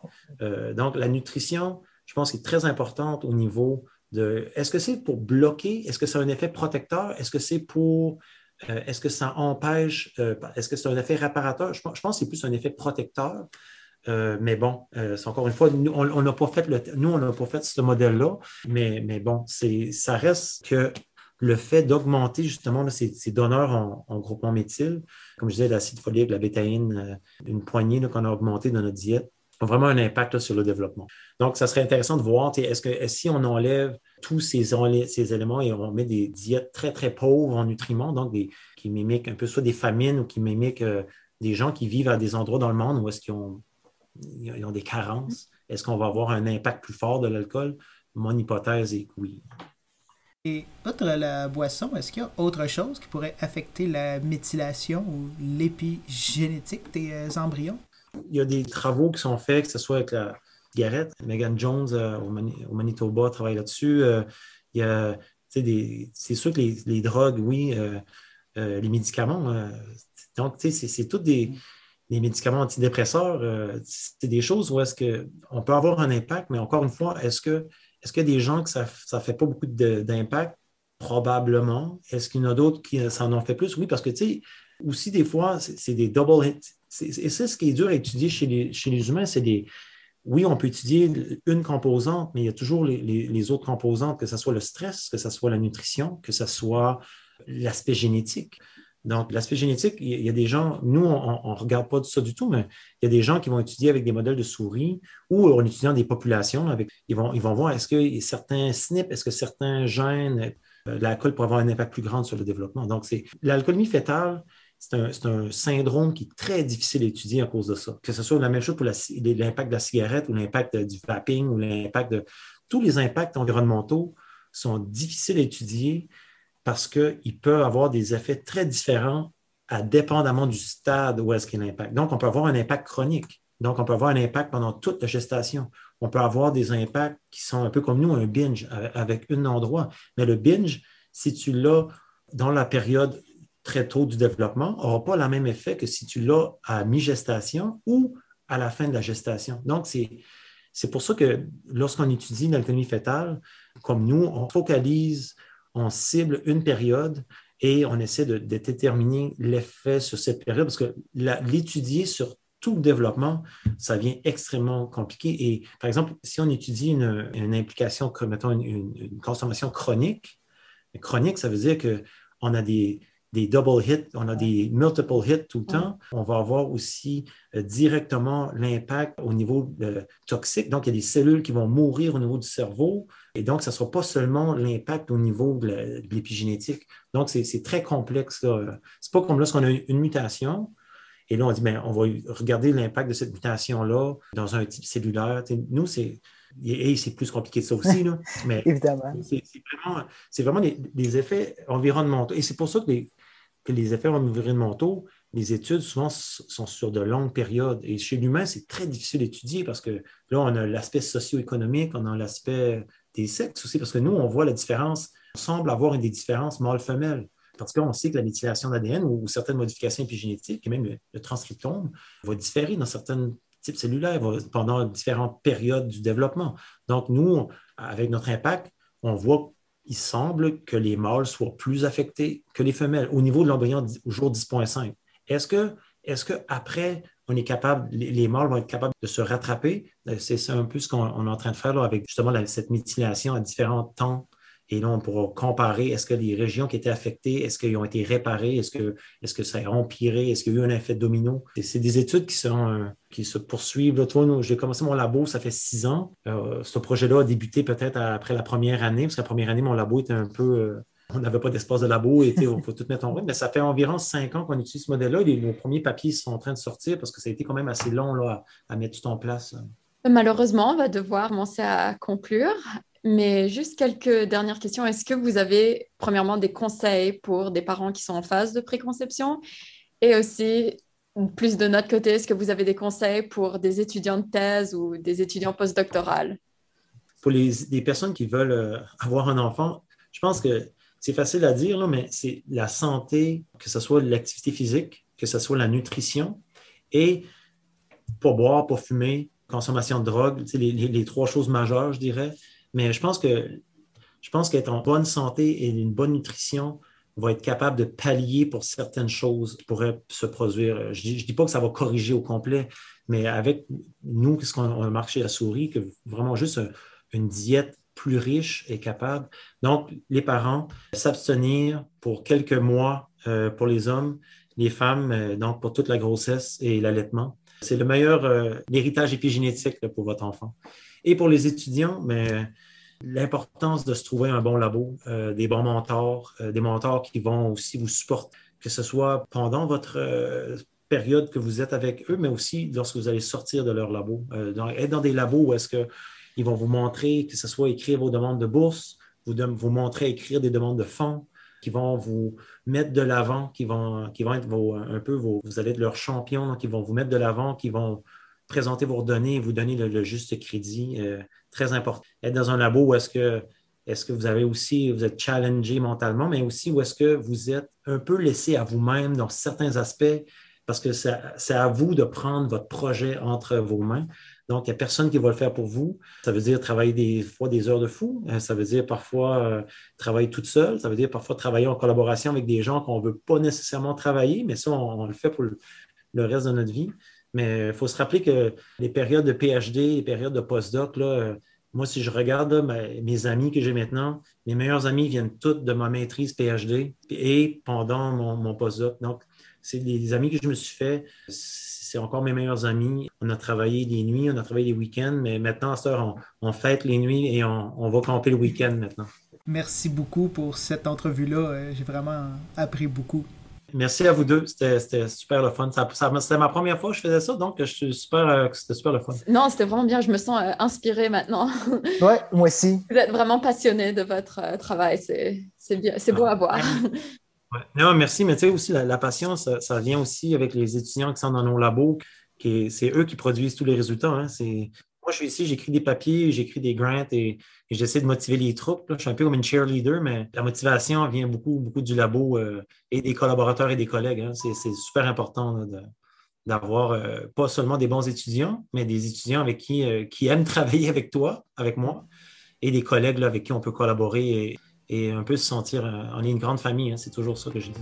Donc, la nutrition, je pense, est très importante au niveau de... Est-ce que c'est pour bloquer? Est-ce que c'est un effet protecteur? Est-ce que c'est pour... est-ce que ça empêche? Est-ce que c'est un effet réparateur? Je pense que c'est plus un effet protecteur. Mais bon, c'est encore une fois, nous, on n'a pas fait ce modèle-là, mais bon, ça reste que le fait d'augmenter justement là, ces donneurs en groupement méthyle, comme je disais, l'acide folique, la bétaïne, une poignée là, qu'on a augmenté dans notre diète, ont vraiment un impact là, sur le développement. Donc, ça serait intéressant de voir, si on enlève tous ces éléments et on met des diètes très, très pauvres en nutriments, donc qui mimiquent un peu soit des famines ou qui mimiquent des gens qui vivent à des endroits dans le monde où est-ce qu'ils ont des carences, est-ce qu'on va avoir un impact plus fort de l'alcool? Mon hypothèse est que oui. Et outre la boisson, est-ce qu'il y a autre chose qui pourrait affecter la méthylation ou l'épigénétique des embryons? Il y a des travaux qui sont faits, que ce soit avec la cigarette. Megan Jones au Manitoba travaille là-dessus. C'est sûr que les drogues, oui, les médicaments. Donc, c'est tous des médicaments antidépresseurs. C'est des choses où est-ce qu'on peut avoir un impact, mais encore une fois, est-ce qu'il y a des gens que ça ne fait pas beaucoup d'impact? Probablement. Est-ce qu'il y en a d'autres qui s'en ont fait plus? Oui, parce que, tu sais, aussi, des fois, c'est des double hits. Et c'est ce qui est dur à étudier chez les humains, oui, on peut étudier une composante, mais il y a toujours les autres composantes, que ce soit le stress, que ce soit la nutrition, que ce soit l'aspect génétique. Donc, l'aspect génétique, il y a des gens, nous, on ne regarde pas ça du tout, mais il y a des gens qui vont étudier avec des modèles de souris ou en étudiant des populations. Ils vont voir est-ce que certains SNP, est-ce que certains gènes, l'alcool peut avoir un impact plus grand sur le développement. Donc, l'alcoolémie fœtale, c'est un syndrome qui est très difficile à étudier à cause de ça. Que ce soit la même chose pour l'impact de la cigarette ou l'impact du vaping ou l'impact de... Tous les impacts environnementaux sont difficiles à étudier parce qu'il peut avoir des effets très différents dépendamment du stade où est-ce qu'il y a l'impact. Donc, on peut avoir un impact chronique. Donc, on peut avoir un impact pendant toute la gestation. On peut avoir des impacts qui sont un peu comme nous, un binge avec un endroit. Mais le binge, si tu l'as dans la période très tôt du développement, n'aura pas le même effet que si tu l'as à mi-gestation ou à la fin de la gestation. Donc, c'est pour ça que lorsqu'on étudie l'alcoolémie fœtale, comme nous, on focalise, on cible une période et on essaie de déterminer l'effet sur cette période parce que l'étudier sur tout le développement, ça devient extrêmement compliqué. Et par exemple, si on étudie une implication, mettons une consommation chronique, ça veut dire qu'on a des double hits, on a des multiple hits tout le temps. On va avoir aussi directement l'impact au niveau toxique. Donc, il y a des cellules qui vont mourir au niveau du cerveau. Et donc, ça ne sera pas seulement l'impact au niveau de l'épigénétique. Donc, c'est très complexe. Ce n'est pas comme lorsqu'on a une mutation. Et là, on dit, bien, on va regarder l'impact de cette mutation-là dans un type cellulaire. Nous, c'est plus compliqué que ça aussi, là. Mais évidemment. C'est vraiment des effets environnementaux. Et c'est pour ça que les effets environnementaux, les études souvent sont sur de longues périodes. Et chez l'humain, c'est très difficile d'étudier parce que là, on a l'aspect socio-économique, on a l'aspect des sexes aussi, parce que nous, on voit la différence. On semble avoir des différences mâles-femelles. Parce qu'on sait que la méthylation d'ADN ou certaines modifications épigénétiques, et même le transcriptome, va différer dans certains types cellulaires pendant différentes périodes du développement. Donc, nous, avec notre impact, on voit qu'il semble que les mâles soient plus affectés que les femelles au niveau de l'embryon au jour 10.5. Est-ce qu'après, on est capable, les mâles vont être capables de se rattraper? C'est un peu ce qu'on est en train de faire là, avec justement cette méthylation à différents temps. Et là, on pourra comparer, est-ce que les régions qui étaient affectées, est-ce qu'elles ont été réparées, est-ce que ça a empiré, est-ce qu'il y a eu un effet domino? C'est des études qui se poursuivent. Là, toi, j'ai commencé mon labo, ça fait 6 ans. Ce projet-là a débuté peut-être après la première année, parce que la première année, mon labo était un peu... on n'avait pas d'espace de labo, il faut tout mettre en route, mais ça fait environ 5 ans qu'on utilise ce modèle-là. Nos premiers papiers sont en train de sortir parce que ça a été quand même assez long là, à mettre tout en place. Malheureusement, on va devoir commencer à conclure. Mais juste quelques dernières questions. Est-ce que vous avez, premièrement, des conseils pour des parents qui sont en phase de préconception? Et aussi, plus de notre côté, est-ce que vous avez des conseils pour des étudiants de thèse ou des étudiants postdoctorales? Pour les personnes qui veulent avoir un enfant, je pense que c'est facile à dire, là, mais c'est la santé, que ce soit l'activité physique, que ce soit la nutrition et pas boire, pas fumer, consommation de drogue, les 3 choses majeures, je dirais. Mais je pense qu'être en bonne santé et une bonne nutrition va être capable de pallier pour certaines choses qui pourraient se produire. Je dis pas que ça va corriger au complet, mais avec nous, ce qu'on a marché à souris, que vraiment juste une diète plus riche est capable. Donc, les parents, s'abstenir pour quelques mois pour les hommes, les femmes, donc pour toute la grossesse et l'allaitement. C'est le meilleur héritage épigénétique là, pour votre enfant. Et pour les étudiants, mais l'importance de se trouver un bon labo, des bons mentors, des mentors qui vont aussi vous supporter, que ce soit pendant votre période que vous êtes avec eux, mais aussi lorsque vous allez sortir de leur labo. Être dans des labos où est-ce qu'ils vont vous montrer, que ce soit écrire vos demandes de bourse, vous montrer écrire des demandes de fonds, qui vont vous mettre de l'avant, qui vont être vous allez être leurs champions, donc ils vont vous mettre de l'avant, qui vont présenter vos données et vous donner le juste crédit. Très important. Être dans un labo où est-ce que vous êtes challengé mentalement, mais aussi où est-ce que vous êtes un peu laissé à vous-même dans certains aspects parce que c'est à vous de prendre votre projet entre vos mains. Donc, il n'y a personne qui va le faire pour vous. Ça veut dire travailler des fois des heures de fou. Ça veut dire parfois travailler toute seule. Ça veut dire parfois travailler en collaboration avec des gens qu'on ne veut pas nécessairement travailler, mais ça, on le fait pour le reste de notre vie. Mais il faut se rappeler que les périodes de PhD, les périodes de postdoc, là, moi, si je regarde là, mes amis que j'ai maintenant, mes meilleurs amis viennent tous de ma maîtrise PhD et pendant mon postdoc. Donc, c'est des amis que je me suis fait. C'est encore mes meilleurs amis. On a travaillé les nuits, on a travaillé les week-ends, mais maintenant, à cette heure, on fête les nuits et on va camper le week-end maintenant. Merci beaucoup pour cette entrevue-là. J'ai vraiment appris beaucoup. Merci à vous deux. C'était super le fun. C'était ma première fois que je faisais ça, donc c'était super le fun. Non, c'était vraiment bien. Je me sens inspirée maintenant. Oui, moi aussi. Vous êtes vraiment passionné de votre travail. C'est bien, c'est beau à voir. Ouais. Non, merci, mais tu sais aussi, la passion, ça vient aussi avec les étudiants qui sont dans nos labos. C'est eux qui produisent tous les résultats. Hein. Moi, je suis ici, j'écris des papiers, j'écris des grants et j'essaie de motiver les troupes. Là. Je suis un peu comme une cheerleader, mais la motivation vient beaucoup, beaucoup du labo et des collaborateurs et des collègues. Hein. C'est super important là, d'avoir pas seulement des bons étudiants, mais des étudiants avec qui aiment travailler avec toi, avec moi, et des collègues là, avec qui on peut collaborer et un peu se sentir, on est une grande famille. Hein. C'est toujours ça que je dis.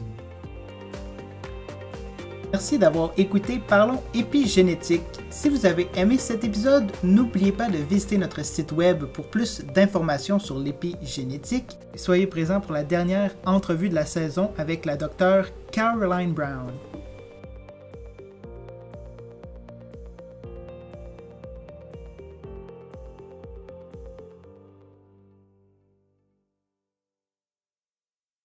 Merci d'avoir écouté Parlons épigénétique. Si vous avez aimé cet épisode, n'oubliez pas de visiter notre site web pour plus d'informations sur l'épigénétique. Soyez présents pour la dernière entrevue de la saison avec la docteure Caroline Brown.